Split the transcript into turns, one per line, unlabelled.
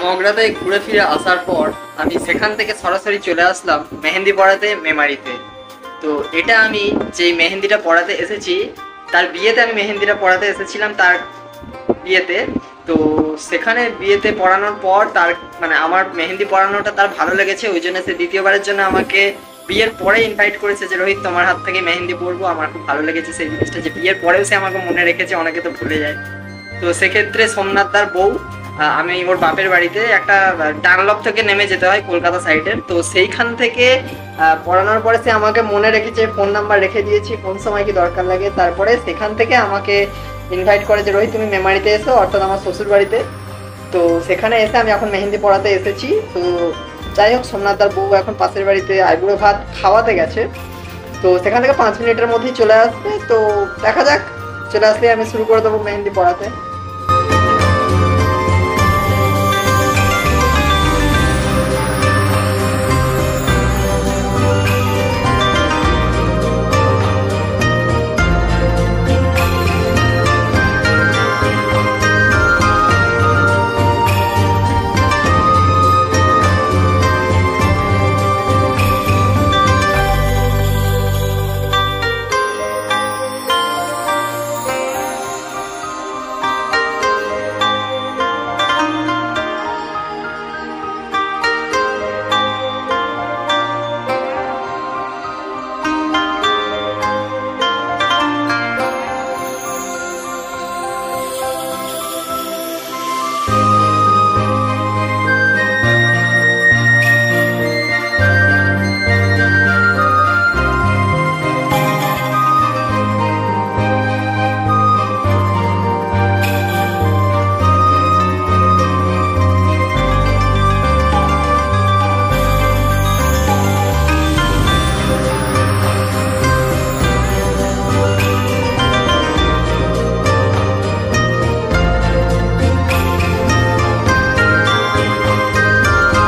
মগরাতে ঘুরে ফিরে আসার পর আমি সেখান থেকে সরাসরি চলে আসলাম মেহেন্দি পড়াতে মেমারিতে। তো এটা আমি যেই মেহেন্দিটা পড়াতে এসেছি তার বিয়েতে আমি মেহেন্দিটা পড়াতে এসেছিলাম তার বিয়েতে। তো সেখানে বিয়েতে পড়ানোর পর তার মানে আমার মেহেন্দি পড়ানোটা তার ভালো লেগেছে, ওই জন্য সে দ্বিতীয়বারের জন্য আমাকে বিয়ের পরে ইনভাইট করেছে যে রোহিত তোমার হাত থেকে মেহেন্দি পরবো। আমার খুব ভালো লেগেছে সেই জিনিসটা, যে বিয়ের পরেও সে আমাকে মনে রেখেছে, অনেকে তো ভুলে যায়। তো সেক্ষেত্রে সোমনাথদার বউ, আমি ওর বাপের বাড়িতে একটা ডানলপ থেকে নেমে যেতে হয় কলকাতা সাইডের, তো সেইখান থেকে পড়ানোর পরে সে আমাকে মনে রেখেছে, ফোন নাম্বার রেখে দিয়েছি কোন সময় কি দরকার লাগে। তারপরে সেখান থেকে আমাকে ইনভাইট করে যে রোহিত তুমি মেমারিতে এসো, অর্থাৎ আমার শ্বশুর বাড়িতে। তো সেখানে এসে আমি এখন মেহেন্দি পড়াতে এসেছি। তো যাই হোক, সোমনাথদার বউ এখন পাশের বাড়িতে আইবুড়ো ভাত খাওয়াতে গেছে, তো সেখান থেকে 5 মিনিটের মধ্যেই চলে আসবে। তো দেখা যাক, চলে আসলে আমি শুরু করে দেবো মেহেন্দি পড়াতে।